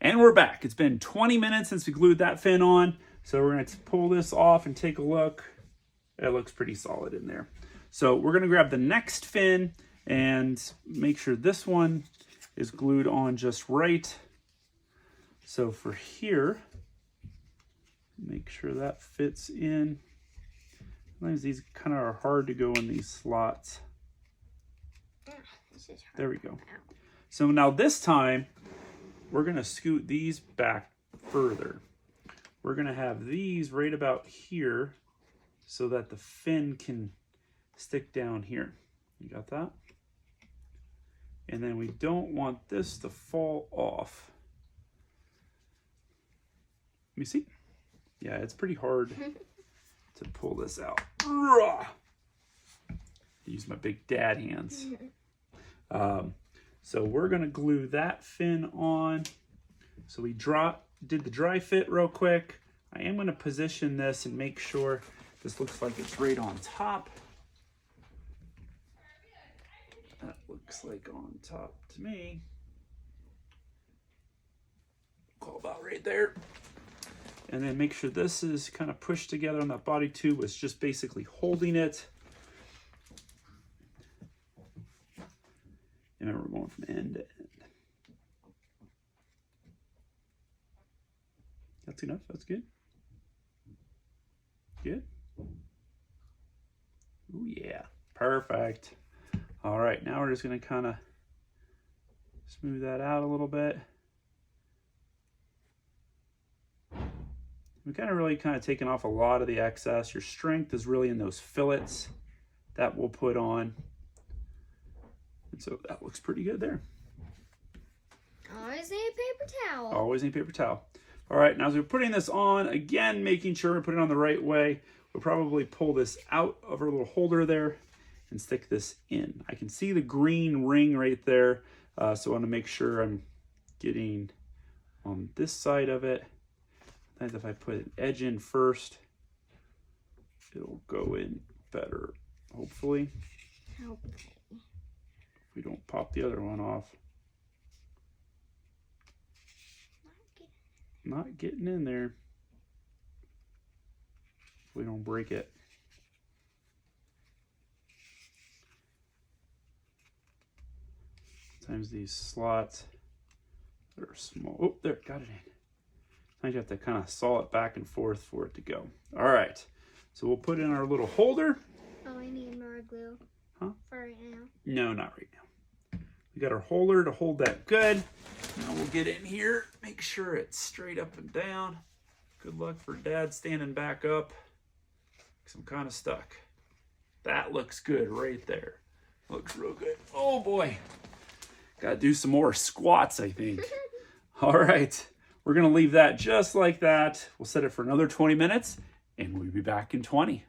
And we're back. It's been 20 minutes since we glued that fin on. So we're going to pull this off and take a look. It looks pretty solid in there. So we're going to grab the next fin and make sure this one is glued on just right. So for here, make sure that fits in. Sometimes these kind of are hard to go in these slots. There we go. So now this time, we're going to scoot these back further. We're going to have these right about here so that the fin can stick down here. You got that? And then we don't want this to fall off. Let me see. Yeah, it's pretty hard to pull this out. Use my big dad hands. So we're going to glue that fin on. So we did the dry fit real quick. I am going to position this and make sure this looks like it's right on top. That looks like on top to me. Call about right there. And then make sure this is kind of pushed together on that body tube. It's just basically holding it. And then we're going from end to end. That's enough. That's good. Good. Oh yeah, perfect. All right, now we're just going to kind of smooth that out a little bit. We really taken off a lot of the excess. Your strength is really in those fillets that we'll put on. And so that looks pretty good there. Always need a paper towel. Always need a paper towel. All right, now as we're putting this on, again, making sure we put it on the right way, we'll probably pull this out of our little holder there and stick this in. I can see the green ring right there, so I want to make sure I'm getting on this side of it. And if I put an edge in first, it'll go in better, hopefully. If we don't pop the other one off. Not getting in there. If we don't break it. Sometimes these slots that are small. Oh, there, got it in. I have to kind of saw it back and forth for it to go. All right, so we'll put in our little holder. Oh, I need more glue. Huh? For right now. No, not right now. We got our holder to hold that good. Now we'll get in here, make sure it's straight up and down. Good luck for Dad standing back up. I'm kind of stuck. That looks good right there. Looks real good. Oh boy. Gotta do some more squats, I think. All right. We're going to leave that just like that. We'll set it for another 20 minutes, and we'll be back in 20.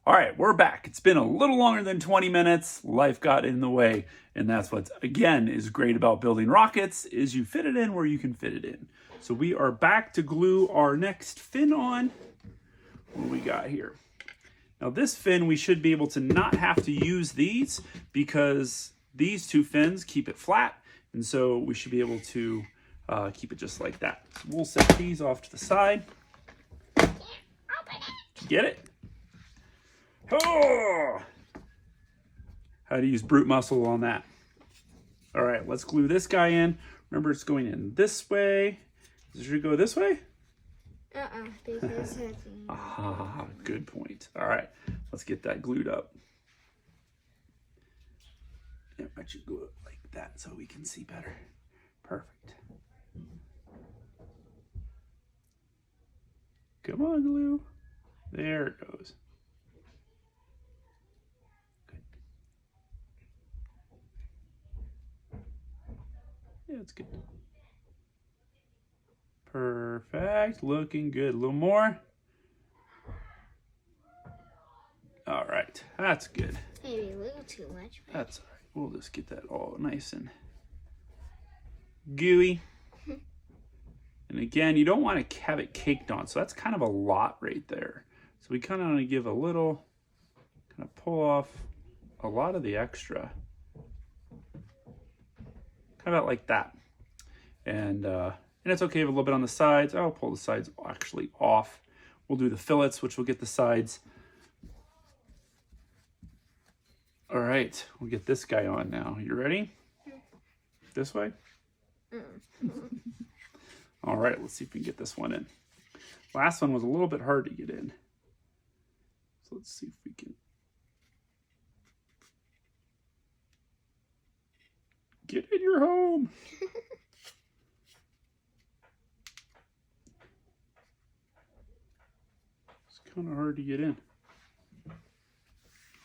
All right, we're back. It's been a little longer than 20 minutes. Life got in the way, and that's what, again, is great about building rockets, is you fit it in where you can fit it in. So we are back to glue our next fin on. What do we got here? Now this fin, we should be able to not have to use these because these two fins keep it flat, and so we should be able to keep it just like that. So we'll set these off to the side. Get it? Oh! How to use brute muscle on that. All right, let's glue this guy in. Remember, it's going in this way. Does it go this way? Because Good point. All right, let's get that glued up. Yeah, I should glue it like that so we can see better. Perfect. Come on, glue. There it goes. Good. Yeah, it's good. Perfect. Looking good. A little more. All right. That's good. Maybe a little too much. That's all right. We'll just get that all nice and gooey. And again, you don't want to have it caked on, so that's kind of a lot right there. So we kind of want to give a little, kind of pull off a lot of the extra. Kind of about like that. And it's okay with a little bit on the sides. I'll pull the sides actually off. We'll do the fillets, which will get the sides. All right, we'll get this guy on now. You ready? This way? All right, let's see if we can get this one in. Last one was a little bit hard to get in. So let's see if we can get in your home. It's kind of hard to get in.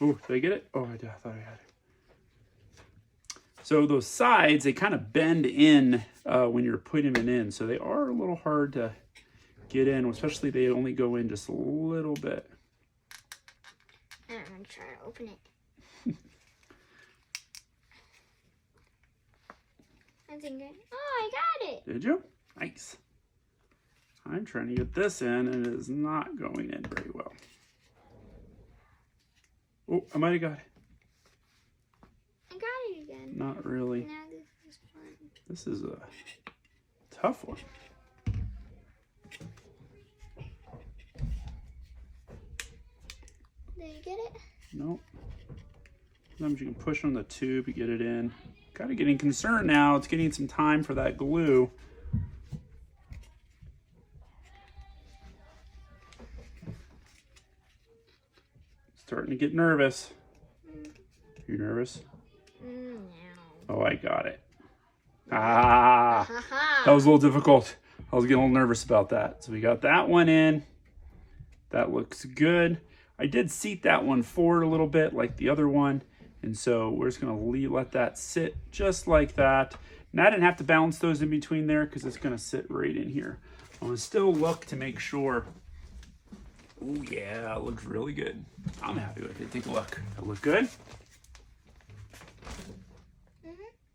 Oh, did I get it? Oh, I thought I had it. So those sides, they kind of bend in when you're putting them in. So they are a little hard to get in, especially they only go in just a little bit. I'm going to try to open it. I think I got it. Did you? Nice. I'm trying to get this in and it is not going in very well. Oh, I might have got it. I got it again. Not really. Now this is fun. This is a tough one. Did you get it? Nope. Sometimes you can push on the tube to get it in. Kind of getting concerned now. It's getting some time for that glue. Starting to get nervous. You nervous? No. Oh, I got it. Ah, that was a little difficult. I was getting a little nervous about that. So we got that one in. That looks good. I did seat that one forward a little bit like the other one. And so we're just going to let that sit just like that. And I didn't have to balance those in between there because it's going to sit right in here. I'm going to still look to make sure. Oh, yeah, it looks really good. I'm happy with it. Take a look. That look good?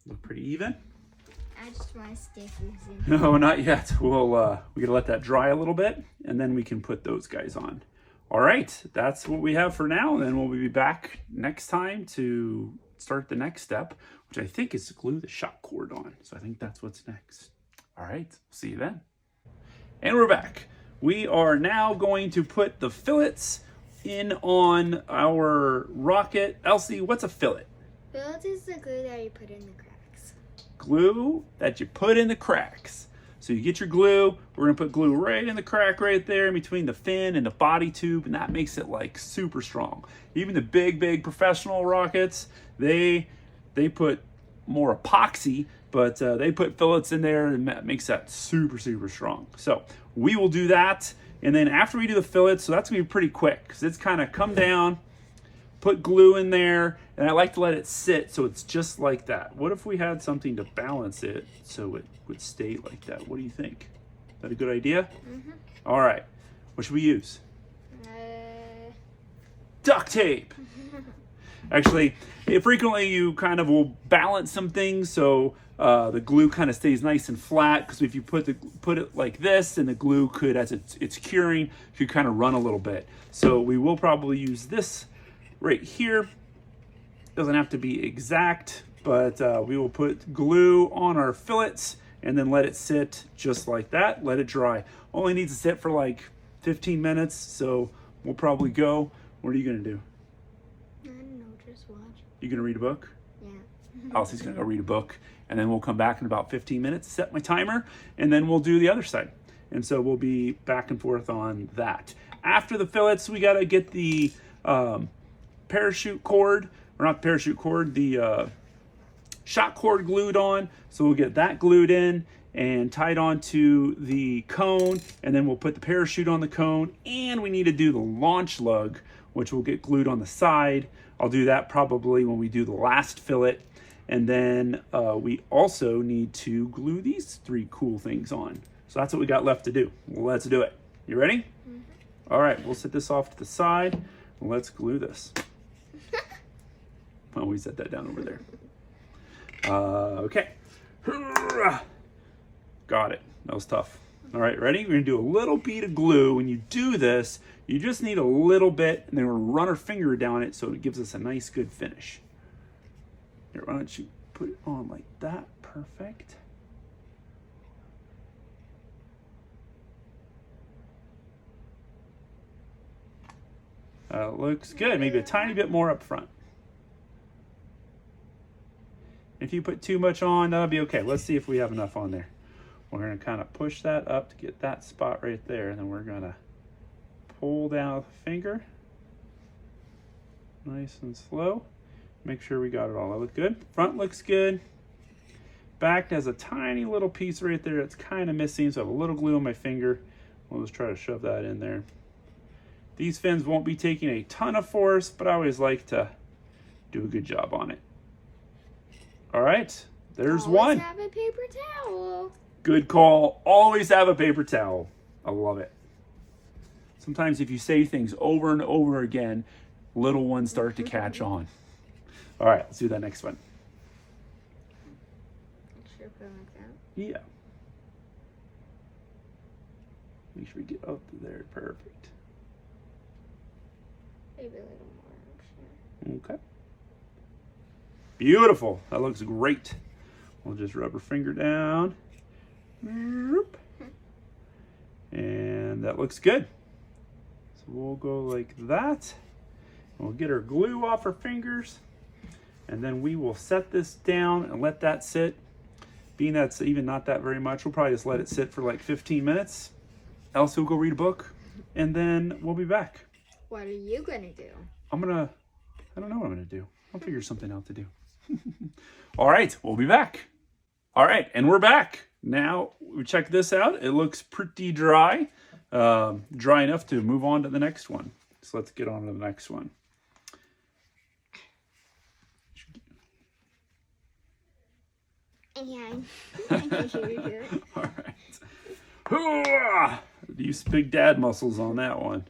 Look pretty even? I just want to stick these in. No, not yet. We got to let that dry a little bit, and then we can put those guys on. All right, that's what we have for now, and then we'll be back next time to start the next step, which I think is to glue the shock cord on. So I think that's what's next. All right, see you then. And we're back. We are now going to put the fillets in on our rocket. Elsie, what's a fillet? Fillets is the glue that you put in the cracks. Glue that you put in the cracks. So you get your glue, we're gonna put glue right in the crack right there in between the fin and the body tube, and that makes it like super strong. Even the big professional rockets, they put more epoxy, but they put fillets in there and that makes that super strong. So we will do that, and then after we do the fillets, so that's gonna be pretty quick because it's kind of come down, put glue in there, and I like to let it sit so it's just like that. What if we had something to balance it so it would stay like that? What do you think? Is that a good idea? Mm-hmm. All right. What should we use? Duct tape. Actually, frequently you kind of will balance some things so the glue kind of stays nice and flat, because if you put it like this, and the glue could, as it's curing, could kind of run a little bit. So we will probably use this right here. Doesn't have to be exact, but we will put glue on our fillets and then let it sit just like that. Let it dry. Only needs to sit for like 15 minutes, so we'll probably go. What are you gonna do? I don't know, just watch. You gonna read a book? Yeah. Elsie's gonna go read a book, and then we'll come back in about 15 minutes, set my timer, and then we'll do the other side. And so we'll be back and forth on that. After the fillets, we gotta get the parachute cord, or not the parachute cord, the shock cord glued on. So we'll get that glued in and tied onto the cone, and then we'll put the parachute on the cone, and we need to do the launch lug, which will get glued on the side. I'll do that probably when we do the last fillet. And then we also need to glue these three cool things on. So that's what we got left to do. Let's do it. You ready? Mm-hmm. All right, we'll set this off to the side. Let's glue this. Oh, we set that down over there. Okay. Got it. That was tough. All right, ready? We're gonna do a little bead of glue. When you do this, you just need a little bit, and then we'll run our finger down it so it gives us a nice, good finish. Here, why don't you put it on like that? Perfect. Looks good. Maybe a tiny bit more up front. If you put too much on, that'll be okay. Let's see if we have enough on there. We're going to kind of push that up to get that spot right there. And then we're going to pull down with the finger. Nice and slow. Make sure we got it all. That looks good. Front looks good. Back has a tiny little piece right there that's kind of missing. So I have a little glue on my finger. We'll just try to shove that in there. These fins won't be taking a ton of force, but I always like to do a good job on it. All right, there's one. Always have a paper towel. Good call. Always have a paper towel. I love it. Sometimes if you say things over and over again, little ones start to catch on. All right, let's do that next one. Should I put it like that? Yeah. Make sure we get up to there. Perfect. Maybe a little more. I'm sure. Okay. Beautiful. That looks great. We'll just rub our finger down. And that looks good. So we'll go like that. We'll get our glue off our fingers. And then we will set this down and let that sit. Being that's even not that very much, we'll probably just let it sit for like 15 minutes. Else we'll go read a book. And then we'll be back. What are you gonna do? I don't know what I'm gonna do. I'll figure something out to do. All right, we'll be back. All right, and we're back. Now, check this out. It looks pretty dry. Dry enough to move on to the next one. So let's get on to the next one. Yeah, I can hear you do it. All right. Use big dad muscles on that one.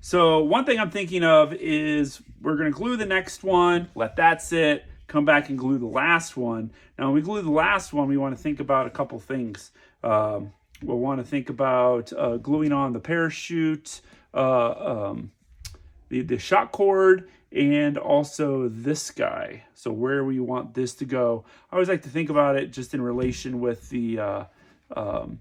So one thing I'm thinking of is we're going to glue the next one, let that sit, come back and glue the last one. Now, when we glue the last one, we want to think about a couple things. We'll want to think about gluing on the parachute, the shock cord, and also this guy. So where we want this to go. I always like to think about it just in relation with the Oopsie.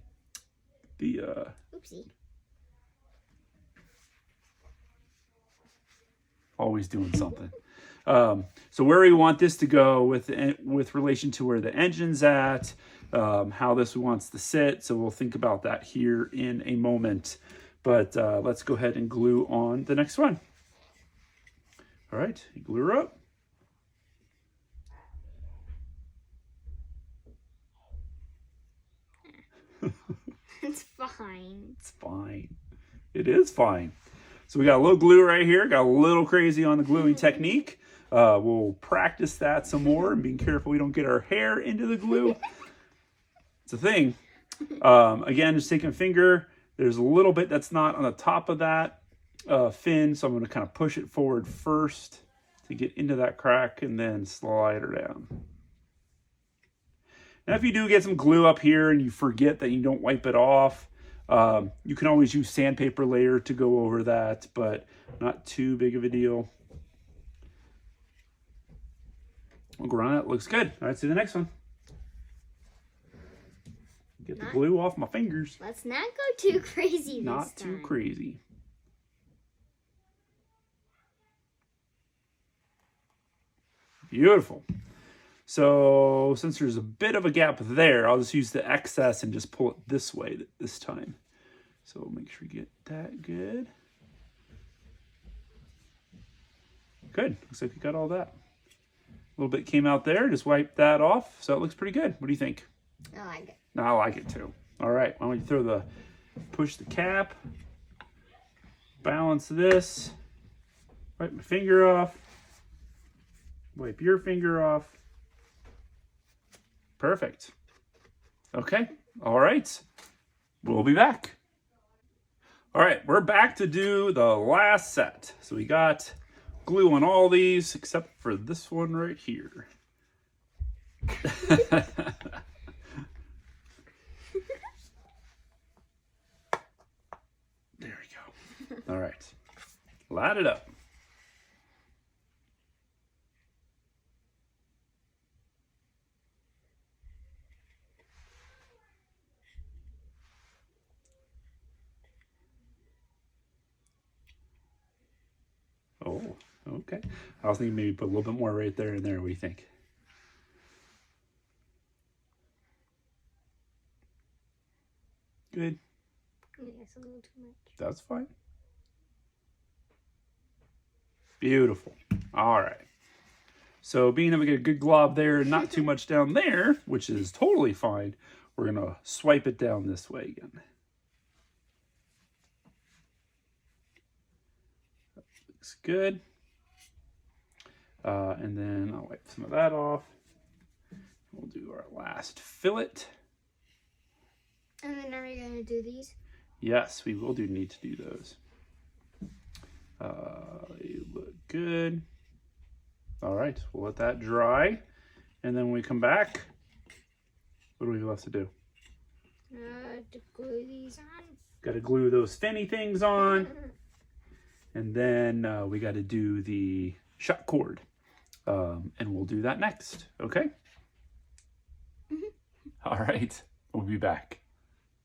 always doing something. So where we want this to go with relation to where the engine's at, how this wants to sit. So we'll think about that here in a moment. But let's go ahead and glue on the next one. All right, glue her up. It's fine. It's fine. It is fine. So we got a little glue right here. Got a little crazy on the gluing technique. We'll practice that some more and being careful we don't get our hair into the glue. It's a thing. Again, just taking a finger. There's a little bit that's not on the top of that fin. So I'm going to kind of push it forward first to get into that crack and then slide her down. Now, if you do get some glue up here and you forget that you don't wipe it off, you can always use sandpaper layer to go over that, but not too big of a deal. We'll go around it. Looks good. All right, let's do the next one. Get the glue off my fingers. Let's not go too crazy this Not time. too crazy. Beautiful. So since there's a bit of a gap there, I'll just use the excess and just pull it this way this time. So make sure you get that good. Good. Looks like we got all that. A little bit came out there. Just wipe that off. So it looks pretty good. What do you think? I like it. I like it too. All right. Why don't you push the cap, balance this, wipe my finger off, wipe your finger off. Perfect. Okay. All right. We'll be back. All right. We're back to do the last set. So we got glue on all these except for this one right here. There we go. All right. Light it up. Okay. I was thinking maybe put a little bit more right there and there. What do you think? Good. Yeah, it's a little too much. That's fine. Beautiful. All right. So being that we get a good glob there and not too much down there, which is totally fine, we're going to swipe it down this way again. That looks good. And then I'll wipe some of that off. We'll do our last fillet. And then are we going to do these? Yes, we will need to do those. They look good. All right, we'll let that dry. And then when we come back, what do we have left to do? To glue these on. Got to glue those finny things on. And then we got to do the shot cord. And we'll do that next, okay? All right, we'll be back.